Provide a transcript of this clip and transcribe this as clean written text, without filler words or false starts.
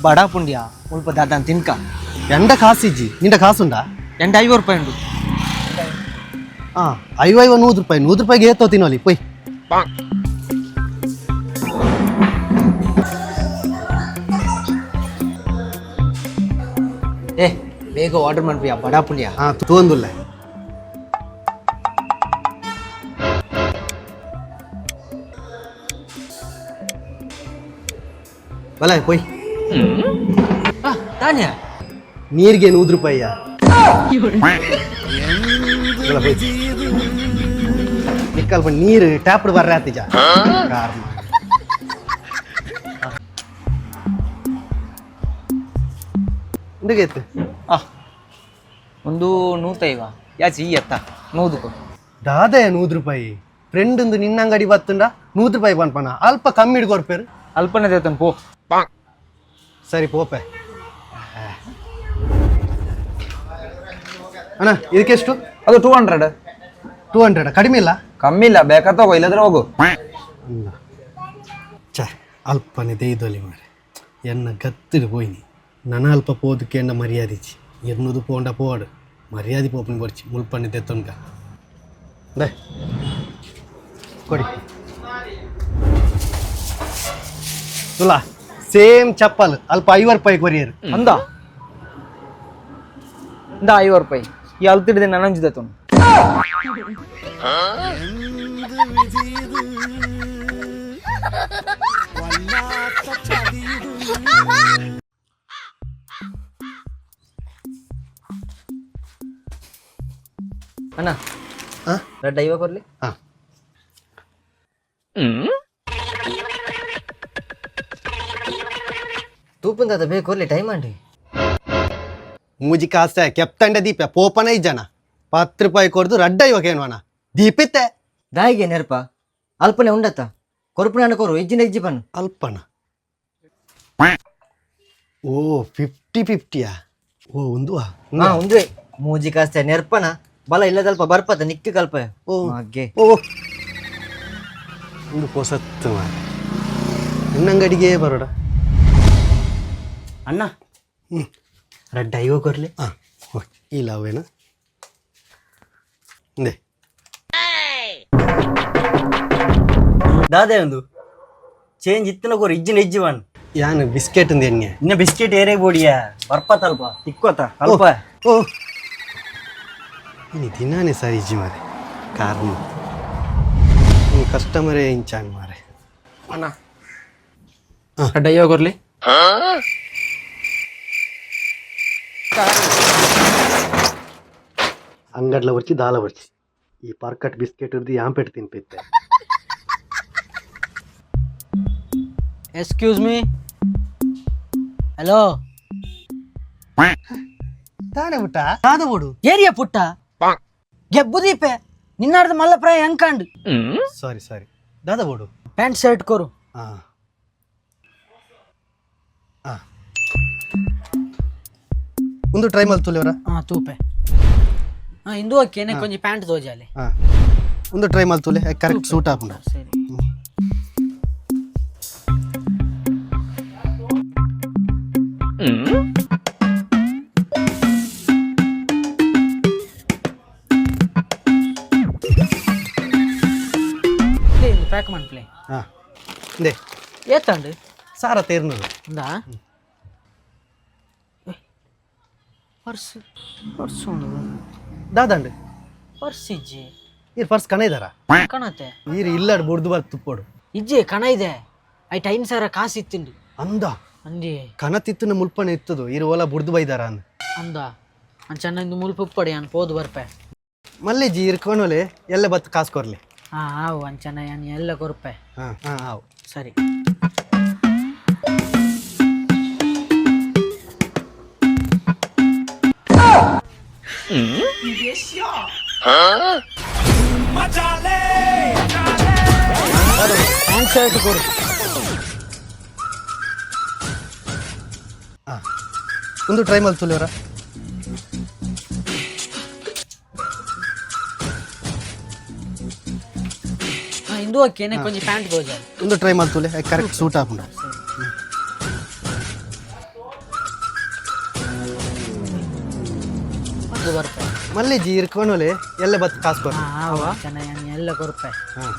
ಬಡ ಪುಂಡ್ಯ ಸ್ವಲ್ಪ ದಾದಾನ್ ತಿನ್ಕ ಎಂಡ ಕಾಸಿಜ್ಜಿ ನಿಂಡ ಕಾಸುಂಡ ಎಂಟ 50 ರೂಪಾಯಿ ಉಂಟು. ಐವ 100 ರೂಪಾಯಿ 100 ರೂಪಾಯಿಗೆ ಏತೋ ತಿನ್ನೋಲಿ ಪೊಯ್. ಏ ಬೇಗ ಆರ್ಡರ್ ಮಾಡ್ಬಿಯಾ ಬಡ ಪುಂಡ್ಯ. ತೋಂದುಲ್ಲ ಬಲ ಪೊಯ್. ತಾನ್ಯ ನೀರಿಗೆ 100 ರೂಪಾಯಿಯ ನಿಕ್ಕಲ್ಪ ನೀರು ಟ್ಯಾಪ್ ಬರ್ರೆ ಆತಿಜ ಎಂದಗೈತೆ ಒಂದು 105 ಯಾಚಿ ಎತ್ತ 100 ದಾದಯ 100 ರೂಪಾಯಿ ಫ್ರೆಂಡ್ ಒಂದು ನಿನ್ನ ಅಂಗಡಿ ಬತ್ತುಂಡ 100 ರೂಪಾಯಿ ಪನ್ಪನ ಅಲ್ಪ ಕಮ್ಮಿ ಹಿಡ್ಕೊರ್ಪೇರು ಅಲ್ಪನೇ ದೇತನ್ ಪೋ. ಸರಿ ಪೋಪೆ ಅಣ್ಣ ಇದಕ್ಕೆಷ್ಟು? ಅದು 200. 200 ಕಡಿಮೆ ಇಲ್ಲ? ಕಮ್ಮಿ ಇಲ್ಲ, ಬೇಕಾ ತಗೋ, ಇಲ್ಲದ್ರೆ ಹೋಗು. ಚ ಅಲ್ಪನೇ ದೇಯ್ದೊಲಿ ಮಾರೆ ಎನ್ನ ಗತ್ತಿಡು ಪೋಯ್ನಿ ನನ್ನ ಅಲ್ಪ ಪೋದಕ್ಕೆ ಎನ್ನ ಮರ್ಯಾದಿಚ್ಚಿ ಎನ್ನುದು ಪೋಂಡ ಪೋಡು ಮರ್ಯಾದೆ ಪೋಪನಿ ಬರ್ಚಿ ಮುಲ್ಪಣ್ಣೆ ತೆತ್ತೊನ್ಕ ಬೇ ಕೊಡಿ ತುಲಾ ಸೇಮ್ ಚಪ್ಪಲ್ ಅಲ್ಪ 50 ರೂಪಾಯಿ ಕೊರಿಯರು ಅಂದ ಇಂದ 50 ರೂಪಾಯಿ ಈ ಅಲ್ತಿಡಿದೆ ನನಂಜಿದತ್ತು. ಅಣ್ಣ ರೆಡ್ 50 ಕೊರ್ಲಿ. ತೂಪಂದ ಬೇಕು ಕೊರ್ಲಿ ಟೈಮ್ ಅಂಡಿ ಮೂಜಿ ಕಾಸ್ತೆ ಕೆಪ್ತಂಡೆ ದೀಪ ಪೋಪನ ಇಜ್ಜನ 10 ರೂಪಾಯಿ ಕೊಡ್ದು ರಡ್ಡ ಇವಾಗೇನು ದೀಪಿತ್ತೆ ದಾಯಿಗೆ ನೆರಪ ಅಲ್ಪನೆ ಉಂಡತ್ತ ಕೊರಪುನ ಕೊರು ಇಜ್ಜಿನ ಇಜ್ಜಿ ಬನ್ನು ಅಲ್ಪನ. ಓ 50-50ಯಾ? ಓ ಒಂದುವಾ ಉಂದ್ರೆ ಮೂಜಿ ಕಾಸ್ತೆ ನೆರ್ಪನ ಬಲ ಇಲ್ಲದಲ್ಪ ಬರ್ಪತ ನಿಕ್ಕ ಕಲ್ಪ. ಓ ಹಾಗೆ ಓ ಒಂದು ಹೊಸತ್ತು ಮಾರ ನಿನ್ನಂಗಡಿಗೆ ಬರೋಡ ಅಣ್ಣ ರೆಡ್ 50 ಕೊರ್ಲಿ. ಇಲ್ಲ ಅವೇನ ದೇ ದಾದೆ ಒಂದು ಚೇಂಜ್ ಇತ್ತನ ಕೊರು ಇಜ್ಜಿನ ಇಜ್ಜಿ ಬನ್ ಯಾನು ಬಿಸ್ಕೆಟ್ ಎಣ್ಣೆ ಇನ್ನ ಬಿಸ್ಕೆಟ್ ಏರೇ ಬೋಡಿಯ ಬರ್ಪತಲ್ಪ ತಿಕ್ಕೋತ ಅಲ್ಪ. ಓ ಇನ್ನು ದಿನಾನೇ ಸರಿ ಇಜ್ಜಿ ಮಾರೆ ಕಾರಣ ಕಸ್ಟಮರೇ ಇಂಚಾನ್ ಮಾರೆ. ಅಣ್ಣ ರೆಡ್ 50 ಕೊರ್ಲಿ. ಅಂಗಡ್ಲ ಬರ್ಚಿ ದಾಲ ಬರ್ಚಿ ಈ ಪಾರ್ಕಟ್ ಬಿಸ್ಕೆಟ್ ಇರ್ದು ಯಾಂಪೆಟ್ ತಿನ್ಪಿತ್ತೆ. Excuse me. ಹಲೋ ತಾನೆ ಪುಟ್ಟ ದಾದ ಬೋಡು ಏರಿಯಾ ಪುಟ್ಟ ಗೆಬ್ಬುದೀಪೆ ನಿನ್ನಾರ್ದ ಮಲ್ಲಪ್ರಾಯ ಹೆಂಕಂಡು. ಸಾರಿ ದಾದ ಬೋಡು ಪ್ಯಾಂಟ್ ಶರ್ಟ್ ಕೊರು. ಒಂದು ಟ್ರೈ ಮಲ್ತುಲಿವರ ತೂಪೆ ಇಂದು ಓಕೆನೆ ಕೊಂಚ ಪ್ಯಾಂಟ್ ತೋಜಾಲೆ ಒಂದು ಟ್ರೈ ಮಲ್ತುಲೆ ಕರೆಕ್ಟ್ ಸೂಟ್ ಹಾಕೊಂಡು. ಸರಿ ಪ್ಯಾಕ್ ಮಾಡ್ಪ್ಲೆ. ದೇ ಏತಂಡು ಸಾರ ತೇರ್ನದು ಇಂದಾ ಪರ್ಸ್ ಉಂಡು ದಾದಂಡು ಪರ್ಸ್ ಇಜ್ಜಿ ಈ ಪರ್ಸ್ ಕಣ ಇದಾರ ಕಣತೆ ನೀರು ಇಲ್ಲಾಡು ಬುಡ್ದು ಬರ್ ತುಪ್ಪೋಡು ಇಜ್ಜಿ ಕಣ ಇದೆ ಐಟ್ 5 ಸಾವಿರ ಕಾಸು ಇತ್ತಿಂಡು ಅಂದ ಅಂದಿ ಕಣ ತಿತ್ತನ ಮುಲ್ಪನೆ ಇತ್ತದು ಇರು ಓಲ ಬುಡ್ದು ಬೈದಾರ ಅಂದ ಅಂಚನ್ನ ಮುಲ್ಪ ಪಡಿ ಅನ್ ಪೋದು ಬರ್ಪೆ ಮಲ್ಲೆ ಜಿ ಇರ್ಕೊನೋಲೆ ಎಲ್ಲ ಬತ್ತು ಕಾಸು ಕೊರ್ಲಿ. ಆವು ಅಂಚನ ಯಾನ್ ಎಲ್ಲ ಕೊರ್ಪೆ. ಆವು ಸರಿ ಪ್ಯಾಂಟ್ ಶರ್ಟ್ ಕೊಡು. ಒಂದು ಟ್ರೈ ಮಲ್ತುಲಿವರ ಇಂದು ಓಕೆನೆ ಕೊಂಚ ಪ್ಯಾಂಟ್ ತೋಜಾಲೆ ಒಂದು ಟ್ರೈ ಮಲ್ತುಲೆ ಕರೆಕ್ಟ್ ಸೂಟ್ ಹಾಕೊಂಡು. ಇದು ಬರ್ತೆ ಮಲ್ಲೆ ಜಿ ಇರ್ಕೊನೋಲೆ ಎಲ್ಲ ಬತ್ ಕಾಸು ಕೊಡ ಚೆನ್ನಾಗಿ ಎಲ್ಲ ಕೊರ್ಪೆ ಹಾಂ